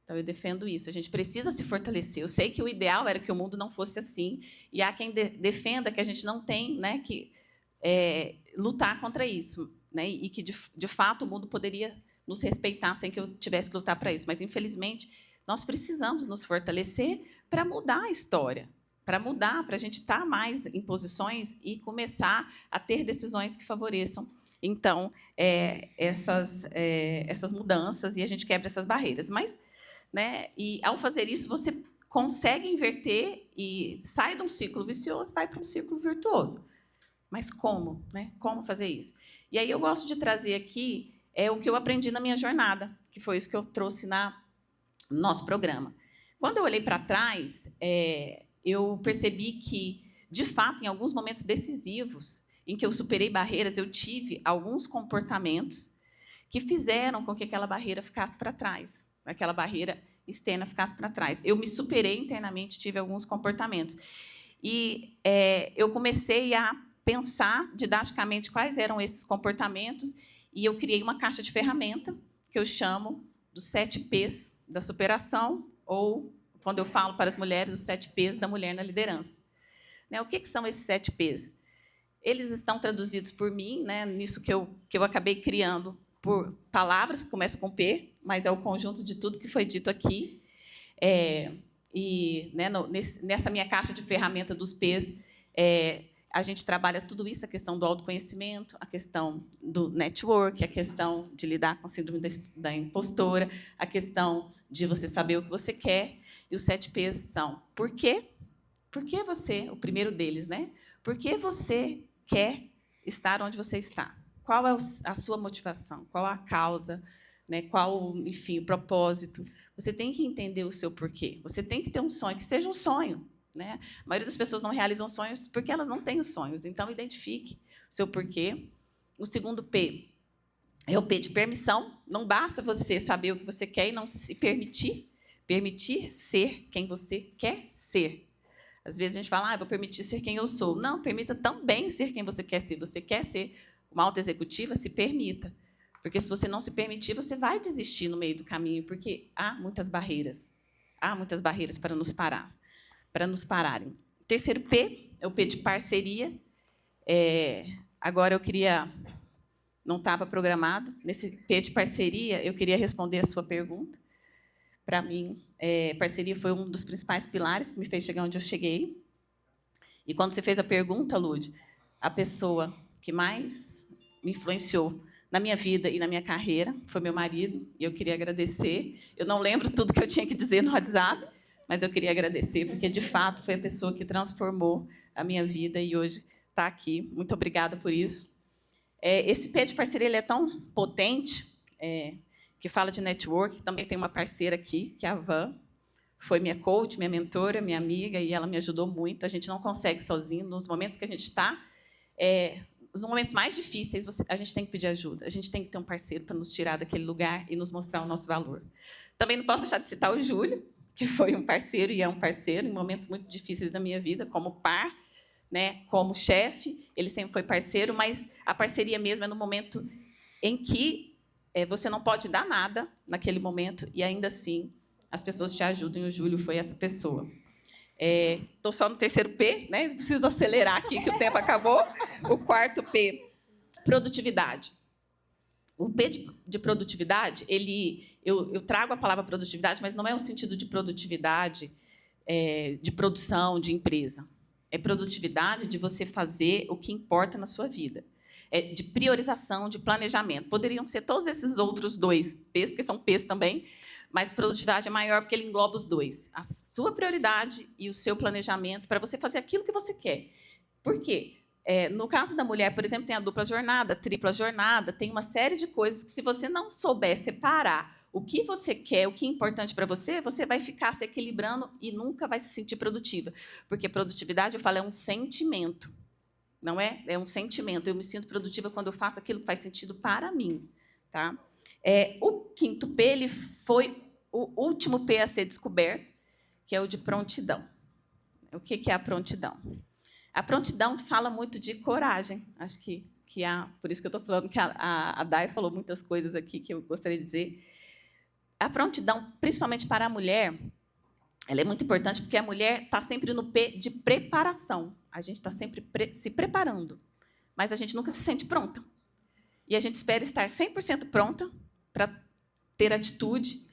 Então, eu defendo isso. A gente precisa se fortalecer. Eu sei que o ideal era que o mundo não fosse assim, e há quem defenda que a gente não tem, né, que lutar contra isso, né, e que, de fato, o mundo poderia nos respeitar sem que eu tivesse que lutar para isso. Mas, infelizmente, nós precisamos nos fortalecer para mudar a história, para a gente estar mais em posições e começar a ter decisões que favoreçam, então, essas mudanças, e a gente quebra essas barreiras. Mas, né, e, ao fazer isso, você consegue inverter e sai de um ciclo vicioso, vai para um ciclo virtuoso. Mas como, né? Como fazer isso? E aí eu gosto de trazer aqui o que eu aprendi na minha jornada, que foi isso que eu trouxe no nosso programa. Quando eu olhei para trás, eu percebi que, de fato, em alguns momentos decisivos, em que eu superei barreiras, eu tive alguns comportamentos que fizeram com que aquela barreira ficasse para trás, aquela barreira externa ficasse para trás. Eu me superei internamente, tive alguns comportamentos. E eu comecei a pensar didaticamente quais eram esses comportamentos, e eu criei uma caixa de ferramenta que eu chamo dos 7 P's da superação, ou, quando eu falo para as mulheres, os 7 P's da mulher na liderança. Né, o que são esses 7 P's? Eles estão traduzidos por mim, né, nisso que eu acabei criando, por palavras que começam com P, mas é o conjunto de tudo que foi dito aqui. E, né, nessa minha caixa de ferramenta dos P's, a gente trabalha tudo isso, a questão do autoconhecimento, a questão do network, a questão de lidar com a síndrome da impostora, a questão de você saber o que você quer. E os 7 P's são: por quê? Por que você, o primeiro deles, né? Por que você quer estar onde você está? Qual é a sua motivação? Qual a causa? Né? Qual, enfim, o propósito? Você tem que entender o seu porquê. Você tem que ter um sonho, que seja um sonho. Né? A maioria das pessoas não realizam sonhos porque elas não têm os sonhos. Então, identifique o seu porquê. O segundo P é o P de permissão. Não basta você saber o que você quer e não se permitir. Permitir ser quem você quer ser. Às vezes a gente fala, vou permitir ser quem eu sou. Não, permita também ser quem você quer ser. Você quer ser uma alta executiva? Se permita. Porque se você não se permitir, você vai desistir no meio do caminho, porque há muitas barreiras. Há muitas barreiras para nos pararem. O terceiro P é o P de parceria. Agora eu queria... Não estava programado. Nesse P de parceria, eu queria responder a sua pergunta. Para mim, parceria foi um dos principais pilares que me fez chegar onde eu cheguei. E quando você fez a pergunta, Lud, a pessoa que mais me influenciou na minha vida e na minha carreira foi meu marido, e eu queria agradecer. Eu não lembro tudo que eu tinha que dizer no WhatsApp, mas eu queria agradecer, porque, de fato, foi a pessoa que transformou a minha vida e hoje está aqui. Muito obrigada por isso. Esse P de parceria ele é tão potente, que fala de network. Também tem uma parceira aqui, que é a Van. Foi minha coach, minha mentora, minha amiga, e ela me ajudou muito. A gente não consegue sozinho. Nos momentos que a gente está... Nos momentos mais difíceis, a gente tem que pedir ajuda. A gente tem que ter um parceiro para nos tirar daquele lugar e nos mostrar o nosso valor. Também não posso deixar de citar o Júlio, que foi um parceiro e é um parceiro em momentos muito difíceis da minha vida, como par, né, como chefe. Ele sempre foi parceiro, mas a parceria mesmo é no momento em que você não pode dar nada naquele momento e, ainda assim, as pessoas te ajudam, e o Júlio foi essa pessoa. Estou só no terceiro P, né? Preciso acelerar aqui, que o tempo acabou. O quarto P, produtividade. O P de produtividade, eu trago a palavra produtividade, mas não é o sentido de produtividade de produção, de empresa. É produtividade de você fazer o que importa na sua vida. De priorização, de planejamento. Poderiam ser todos esses outros dois P's, porque são P's também, mas produtividade é maior porque ele engloba os dois. A sua prioridade e o seu planejamento para você fazer aquilo que você quer. Por quê? No caso da mulher, por exemplo, tem a dupla jornada, a tripla jornada, tem uma série de coisas que, se você não souber separar o que você quer, o que é importante para você, você vai ficar se equilibrando e nunca vai se sentir produtiva. Porque produtividade, eu falo, é um sentimento. Não é? É um sentimento. Eu me sinto produtiva quando eu faço aquilo que faz sentido para mim. Tá? O quinto P ele foi o último P a ser descoberto, que é o de prontidão. O que é a prontidão? A prontidão fala muito de coragem. Acho que por isso que eu estou falando que a Dai falou muitas coisas aqui que eu gostaria de dizer. A prontidão, principalmente para a mulher, ela é muito importante porque a mulher está sempre no P de preparação. A gente está sempre se preparando, mas a gente nunca se sente pronta. E a gente espera estar 100% pronta para ter atitude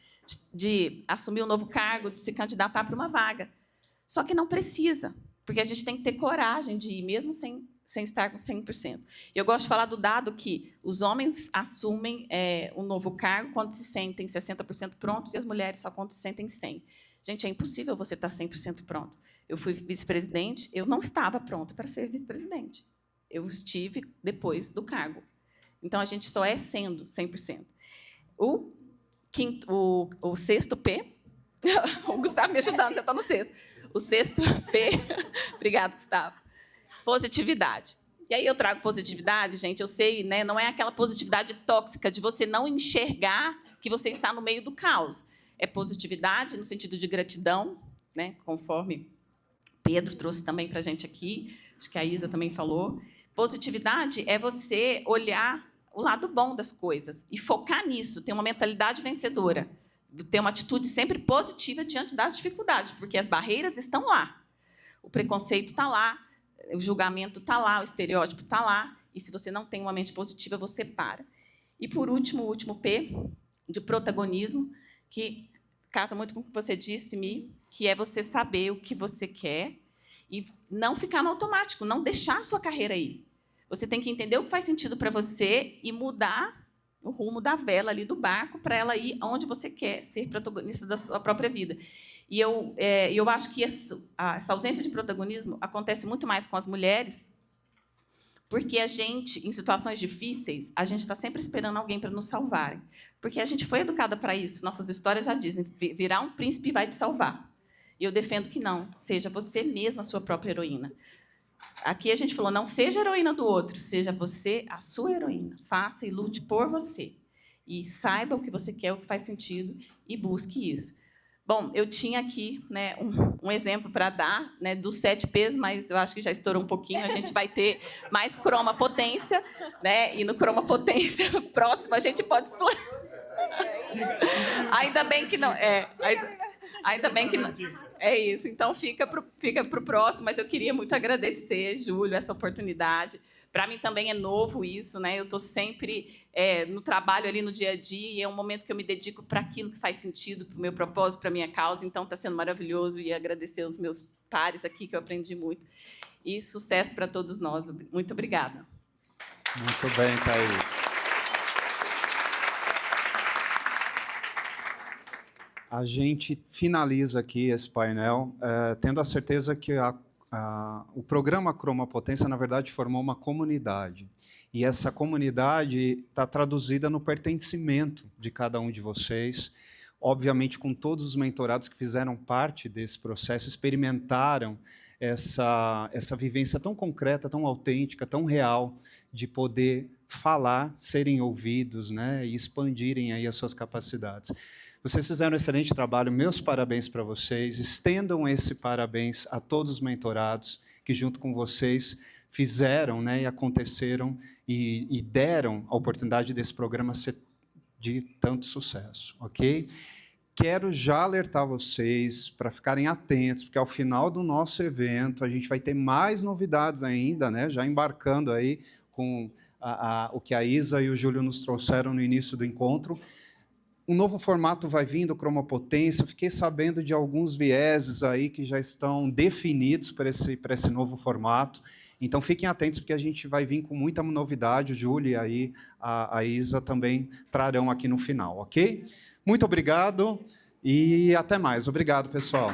de assumir um novo cargo, de se candidatar para uma vaga. Só que não precisa, porque a gente tem que ter coragem de ir, mesmo sem estar com 100%. Eu gosto de falar do dado que os homens assumem um novo cargo quando se sentem 60% prontos e as mulheres só quando se sentem 100%. Gente, é impossível você estar 100% pronto. Eu fui vice-presidente, eu não estava pronta para ser vice-presidente. Eu estive depois do cargo. Então, a gente só é sendo 100%. O sexto P... O Gustavo me ajudando, você está no sexto. O sexto P... Obrigada, Gustavo. Positividade. E aí eu trago positividade, gente, eu sei, né, não é aquela positividade tóxica de você não enxergar que você está no meio do caos. É positividade no sentido de gratidão, né, conforme Pedro trouxe também para a gente aqui, acho que a Isa também falou. Positividade é você olhar o lado bom das coisas e focar nisso, ter uma mentalidade vencedora, ter uma atitude sempre positiva diante das dificuldades, porque as barreiras estão lá. O preconceito está lá, o julgamento está lá, o estereótipo está lá, e se você não tem uma mente positiva, você para. E, por último, o último P, de protagonismo, que casa muito com o que você disse, Mi, que é você saber o que você quer e não ficar no automático, não deixar a sua carreira ir. Você tem que entender o que faz sentido para você e mudar o rumo da vela ali do barco para ela ir aonde você quer ser protagonista da sua própria vida. E eu acho que essa ausência de protagonismo acontece muito mais com as mulheres, porque a gente, em situações difíceis, a gente está sempre esperando alguém para nos salvar. Porque a gente foi educada para isso. Nossas histórias já dizem, virá um príncipe vai te salvar. E eu defendo que não, seja você mesma a sua própria heroína. Aqui a gente falou, não seja heroína do outro, seja você a sua heroína. Faça e lute por você. E saiba o que você quer, o que faz sentido, e busque isso. Bom, eu tinha aqui, né, um exemplo para dar, né, dos 7 P's, mas eu acho que já estourou um pouquinho. A gente vai ter mais croma potência, né, e no croma potência próximo a gente pode explorar. Ainda bem que não. Ainda bem que não. É isso. Então fica pro próximo, mas eu queria muito agradecer, Júlio, essa oportunidade. Para mim também é novo isso, né? Eu estou sempre no trabalho ali no dia a dia e é um momento que eu me dedico para aquilo que faz sentido, para o meu propósito, para a minha causa. Então está sendo maravilhoso e agradecer aos meus pares aqui, que eu aprendi muito. E sucesso para todos nós. Muito obrigada. Muito bem, Thaís. A gente finaliza aqui esse painel tendo a certeza que o programa Croma Potência, na verdade, formou uma comunidade. E essa comunidade está traduzida no pertencimento de cada um de vocês, obviamente com todos os mentorados que fizeram parte desse processo, experimentaram essa vivência tão concreta, tão autêntica, tão real, de poder falar, serem ouvidos, né, e expandirem aí as suas capacidades. Vocês fizeram um excelente trabalho, meus parabéns para vocês. Estendam esse parabéns a todos os mentorados que, junto com vocês, fizeram, né, e aconteceram e deram a oportunidade desse programa ser de tanto sucesso, ok? Quero já alertar vocês para ficarem atentos, porque ao final do nosso evento a gente vai ter mais novidades ainda, né, já embarcando aí com o que a Isa e o Júlio nos trouxeram no início do encontro. Um novo formato vai vir do Croma Potência. Fiquei sabendo de alguns vieses aí que já estão definidos para esse novo formato. Então, fiquem atentos, porque a gente vai vir com muita novidade. O Júlio e aí a Isa também trarão aqui no final, ok? Muito obrigado e até mais. Obrigado, pessoal.